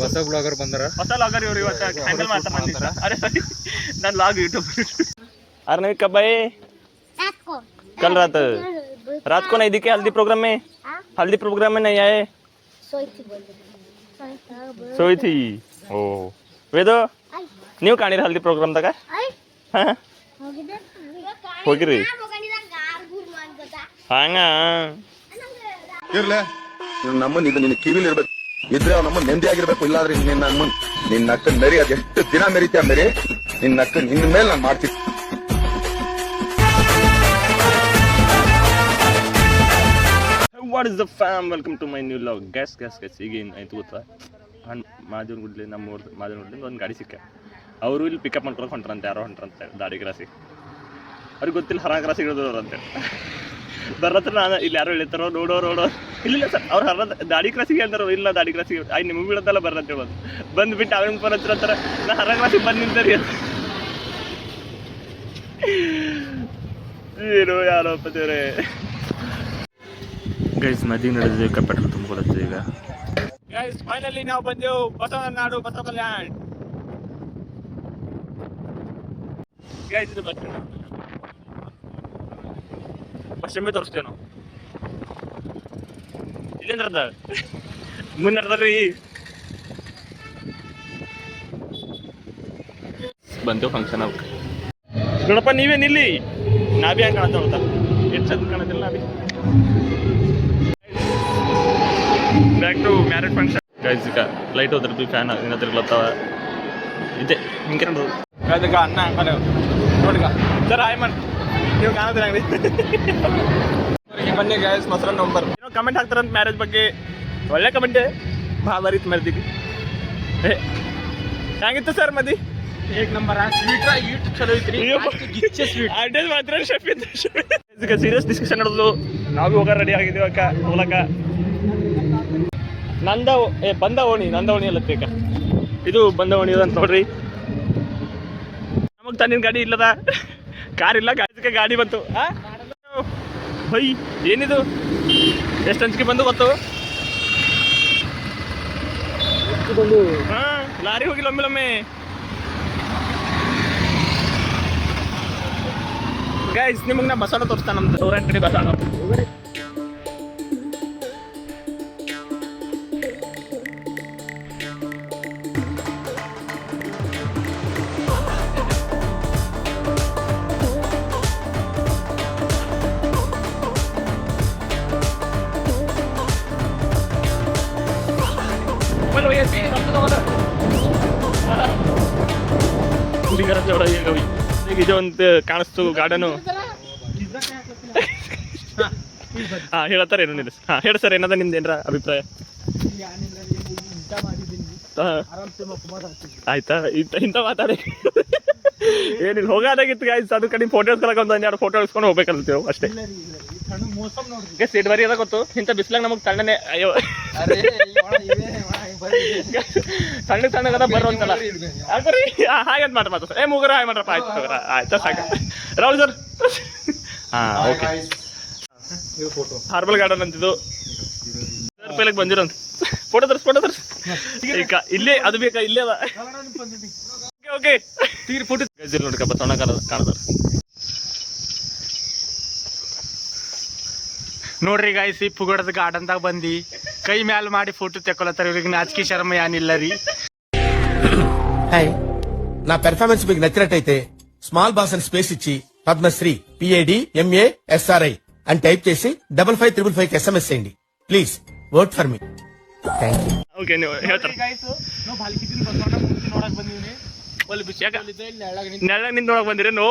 ಹೊಸ ಬ್ಲಾಗರ್ ಬಂದಾರ. ಹೊಸ ಬ್ಲಾಗರ್ ಇವ್ರು ಇವತ್ತು ಹ್ಯಾಂಡಲ್ ಮಾಡ್ತಾ ಬಂದಿದ್ದಾರೆ. अरे सॉरी ನಾನು ಲಾಗ್ यूट्यूब अरे नहीं कब आए? कल रात को नहीं दिखे हल्दी प्रोग्राम में. हल्दी प्रोग्राम में नहीं आए. सोई थी. ओ ವೇದು ನೀವು ಕಾಣಿರಿ ಹಲ್ದಿ ಪ್ರೋಗ್ರಾಮ್ ದಾಗ? ಹೋಗಿರಿ ಹಂಗ ಇರ್ಲೆ ನಮ್ಮನ್ ಇದು ನಿನ್ನ ಕಿವಿಲಿ ಇರ್ಬೇಕು. ಇದ್ರೆ ನಮ್ಮ ನೆಮ್ಮದಿ ಆಗಿರ್ಬೇಕು. ಇಲ್ಲಾದ್ರೆ ನಿನ್ನ ಅಕ್ಕ ಮೆರಿ ಅದ್ ಎಷ್ಟು ದಿನ ಮೆರಿತೀಯ ಮೆರಿ. ನಿನ್ನ ಅಕ್ಕ ನಿನ್ನ ಮೇಲೆ ನಾನು ಮಾಡ್ತೀನಿ. What is the fam, welcome to my new vlog. Guys ಈಗ ಏನಾಯ್ತು ಗೊತ್ತಾ, ಮಾದೇವ್ನ ಗುಡ್ಲಿ ನಮ್ಮ ಮಾದೇವ್ನ ಗುಡ್ಲಿಂದ ಒಂದು ಗಾಡಿ ಸಿಕ್ಕ. ಅವರು ಇಲ್ಲಿ ಪಿಕಪ್ ಮಾಡ್ಕೊಳಕ್ಕೆ ಹೊಂಟ್ರಂತೆ, ಯಾರೋ ಹೊಂಟ್ರಂತೆ ದಾಡಿ ಕ್ರಾಸಿಗೆ. ಅವ್ರಿಗೆ ಗೊತ್ತಿಲ್ಲ ಹರ ಕ್ರಾಸಿಗೆ ಇಳಿದವ್ರು ಅಂತೆ. ಬರತ್ರ ನಾನು ಇಲ್ಲಿ ಯಾರೋ ಹೇಳ್ತಾರೋ ನೋಡೋರು ಇಲ್ಲ ಸರ್ ಅವ್ರು ಹರ ದಾಡಿ ಕ್ರಾಸಿಗೆ ಹೇಳ್ತಾರೋ ಇಲ್ಲ ದಾಡಿ ಕ್ರಾಸಿಗೆ ನಿಮಗೆ ಬೀಳತ್ತಲ್ಲ ಬರ್ರಂತ ಹೇಳ್ಬೋದು. ಬಂದುಬಿಟ್ಟು ಅವ್ನಿಗೆ ಫೋನ್ ಹಚ್ಚಿರ್ತಾರೆ ನಾ ಹರ ಕ್ರಾಸಿಗೆ ಬಂದು ನಿಂತರಿ ಅಂತ. ಏನು ಯಾರೋ ಪದೇವ್ರೆ ಗೈಸ್ ಮದಿ ನಡೆದಿದೆ. ಪೆಟ್ರೋಲ್ ತುಂಬಿಕೊಳ್ಳುತ್ತೆ ಈಗ. ಗೈಸ್ ಫೈನಲಿ ನಾವು ಬಂದೆವು ಬಸವನಾಡು ಬಸ ಕಲ್ಯಾಣ. ಗೈಸ್ ಇದು ಬಸ್ ಪಶ್ಚಿಮ ತೋರಿಸ್ತೇವೆ ನಾವು. ಇಲ್ಲೇನ್ರದ ಮುನ್ನರ್ದ್ರಿ ಬಂದೆವು ಫಂಕ್ಷನ್ ಅವಕ್ಕೆ. ನೋಡಪ್ಪ ನೀವೇ ನಿಲ್ಲಿ, ನಾವೇ ಹಂಗೆ ಕಾಣತ್ತ ನೋಡ್ತಾ ಎಷ್ಟು ಚಂದ ಕಾಣತ್ತಿಲ್ಲ ನಾವೇ. Back to marriage function. Guys ಈಗ ಲೈಟ್ ಹೋದ್ರೆ ಬಿ ಫ್ಯಾನ್ ಇನ್ನ ತಿರ್ಗ್ಲತ್ತಾವ ಇದೆ ಹಿಂಗೆ ನೋಡೋದು. ಅದಕ್ಕೆ ಅನ್ನ ಹಂಗೆ ನೋಡಿಗ ಸರ್ ಹಾಯ್ ಮಾಡಿ ನೀವು ಕಾಣೋದಿಲ್ಲ ಅಂಗಡಿ ಬನ್ನಿ ಗೈಸ್. ಮೊಸರು ನಂಬರ್ ಏನೋ ಕಮೆಂಟ್ ಹಾಕ್ತಾರಂತ ಮ್ಯಾರೇಜ್ ಬಗ್ಗೆ. ಒಳ್ಳೆ ಕಮೆಂಟೇ ಭಾಳ ಬರೀತು ಮರ್ದಿಗೆ. ಹೆಂಗಿತ್ತು ಸರ್ ಮದಿ? ಏಕ್ ನಂಬರ್ ಸ್ವೀಟ್ ಚಲೋ ಐತ್ರಿ. ಸ್ವೀಟ್ ಅಡ್ರೆಸ್ ಮಾತ್ರ ಶೆಫ್ ಇದ್ದ. ಈಗ ಸೀರಿಯಸ್ ಡಿಸ್ಕಷನ್ ನಡೆದು ನಾವು ಹೋಗ ರೆಡಿ ಆಗಿದ್ದೀವಿ ಅಕ್ಕ ಹೋಗ್ಲಕ್ಕ. ಬಂದ ಓಣಿ ಎಲ್ಲ ಬೇಕ. ಇದು ಬಂದ ಓಣಿ ಅಂತ ನೋಡ್ರಿ. ನಮಗೆ ತನ್ನಿನ ಗಾಡಿ ಇಲ್ಲದ, ಕಾರ್ ಇಲ್ಲ, ಗಾಡಿ ಬಂತು. ಬೈ ಏನಿದು ಎಷ್ಟು ಅಂಚಿಕೆ ಬಂದು ಗೊತ್ತು? ಹಾಂ ಲಾರಿ ಹೋಗಿಲ್ಲ ಒಮ್ಮೆಲೊಮ್ಮೆ. ಗೈಸ್ ನಿಮಗೆ ನಾ ಬಸಾಡ ತೋರಿಸ್ತಾನೆ. ನಮ್ದು 100 ಬಸಾಡ. ಈಗ ಇದೊಂದು ಕಾಣಿಸ್ತು ಗಾರ್ಡನು. ಹಾಂ ಹೇಳತ್ತಾರೆ ಏನು ನಿಲ್ಲ. ಹಾಂ ಹೇಳಿ ಸರ್ ಏನದ ನಿಮ್ದು ಏನರ ಅಭಿಪ್ರಾಯ? ಆಯ್ತಾ ಇಂಥ ಮಾತಾಡಿ ಏನಿಲ್ಲ ಹೋಗೋದಾಗಿತ್ತು ಗಾಯ್ಸ್. ಅದು ಕಡೆ ಫೋಟೋಸ್ ಕಲಕ ಒಂದು 2 ಫೋಟೋ ಇಸ್ಕೊಂಡು ಹೋಗ್ಬೇಕಲ್ತೇವೆ ಅಷ್ಟೇ. ಸೀಟ್ ಬರೀ ಅದ ಗೊತ್ತು. ಇಂಥ ಬಿಸ್ಲಾಗ ನಮಗೆ ತಣ್ಣನೆ ಅಯ್ಯೋ ತಣ್ಣಗದ ಬರೋಂತಲ್ಲ ಹಾಕ್ರಿ. ಹಾಗಂತ ಮಾತ್ರ ಮೂಗರ ಹಾಯ್ ಮಾಡ್ರಪ್ಪ. ಆಯ್ತು ಆಯ್ತಾ ಸಾಕ ರಾಹುಲ್ ಸರ್. ಹಾಂ ಓಕೆ. ಹಾರ್ಬಲ್ ಗಾರ್ಡನ್ ಅಂತಿದ್ದು ರೂಪಾಯಿಗೆ ಬಂದಿರೋಂತ ಫೋಟೋ ತರ್ಸ್ ಈಗ ಇಲ್ಲೇ ಅದು ಬೇಕಾ ಇಲ್ಲೇ ಅದ. ಓಕೆ ತೀರ್ ಫೋಟೋ ನೋಡ್ಕಪ್ಪ ಸಣ್ಣ ಕಾಣದಾರ ನೋಡ್ರಿ ಗಾಯ್ಸ್. ಈ ಪುಗಡದ ಗಾರ್ಡನ್ದಾಗ ಬಂದು ಕೈ ಮ್ಯಾಲ ಮಾಡಿ ಫೋಟೋ ತೆಕ್ಕೊಳತ್ತಾರ. ಇವ್ರಿಗೆ ನಾಚಿಕೆ ಶರ್ಮ ಏನಿಲ್ಲ ರೀ. హాయ్ నా పెర్ఫార్మెన్స్ మీకు నచ్చినట్టయితే స్మాల్ బాస్ అని స్పేస్ ఇచ్చి పద్మశ్రీ PADMASRI అని టైప్ చేసి 5555 SMS చేయండి please. Work for me. Thank you. Okay ನೀವು ಹೇಳ್ತಾರೆ ನೆಳಗ್ ನಿಂತ ನೋಡಕ್ ಬಂದಿರಿ ನೋ.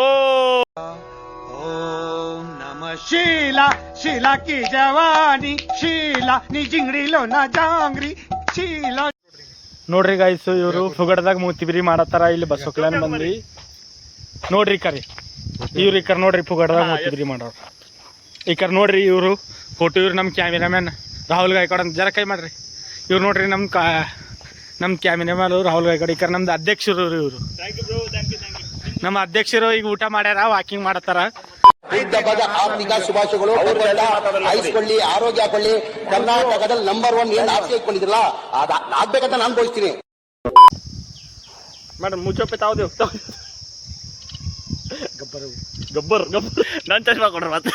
ಶೀಲಾ ಕಿ ಜವಾನಿ ಶೀಲಾ ನೀ ಜಿಂಗಡಿಲೋ ನಾ ಜಾಂಗ್ರಿ ಶೀಲಾ. ನೋಡ್ರಿ ಗಾಯ್ಸ್ ಇವರು ಫುಗಡದಾಗ ಮೂತಿಬಿರಿ ಮಾಡತ್ತಾರ. ಇಲ್ಲಿ ಬಸ್ ಹೊಕ್ಲಾನ್ ಬಂದ್ರಿ ನೋಡ್ರಿ ಕರಿ. ಇವ್ರು ಈ ಕರ್ ನೋಡ್ರಿ ಫುಗಡದಾಗ ಮೂತಿಬಿರಿ ಮಾಡೋರು. ಈ ಕರ್ ನೋಡ್ರಿ ಇವರು ಫೋಟೋ. ಇವ್ರು ನಮ್ಮ ಕ್ಯಾಮೆರಾಮ್ಯಾನ್ ರಾಹುಲ್ ಗಾಯ್ಕಾಡ್ ಅಂತ ಜರ ಕೈ ಮಾಡ್ರಿ. ಇವ್ರು ನೋಡ್ರಿ ನಮ್ಮ ಕ್ಯಾಮೆರಾಮ್ಯಾನ್ ರಾಹುಲ್ ಗಾಯ್ಕಾಡ್. ಈ ಕರ್ ನಮ್ದು ಅಧ್ಯಕ್ಷರು ಇವರು. ನಮ್ಮ ಅಧ್ಯಕ್ಷರು ಈಗ ಊಟ ಮಾಡ್ಯಾರ, ವಾಕಿಂಗ್ ಮಾಡತ್ತಾರ. ಹಬ್ಬದ ಆರ್ಥಿಕ ಶುಭಾಶಯಗಳು. ಆಯ್ಸ್ಕೊಳ್ಳಿ, ಆರೋಗ್ಯ ಹಾಕೊಳ್ಳಿ. ಕರ್ನಾಟಕದಲ್ಲಿ ನಂಬರ್ 1 ಏನ್ ಆಸೆ ಇಟ್ಕೊಂಡಿದ್ರಲ್ಲ ಅದ ಆಗ್ಬೇಕಂತ ನಾನು ಬಯಸ್ತೀನಿ. ಮೇಡಮ್ ಮುಚ್ಚಪ್ಪೆ ತಾವ್ದು ಗಬ್ಬರ್ ನಾನು ಚಶ್ಮಾ ಕೊಡ್ರಿ ಮತ್ತೆ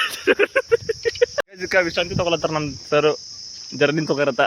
ವಿಶ್ರಾಂತಿ ತಗೊಳತ್ತಾರ ನಮ್ಮ ಸರ್ ಜರ್ನಿನ್ ತಗೋರತ್ತ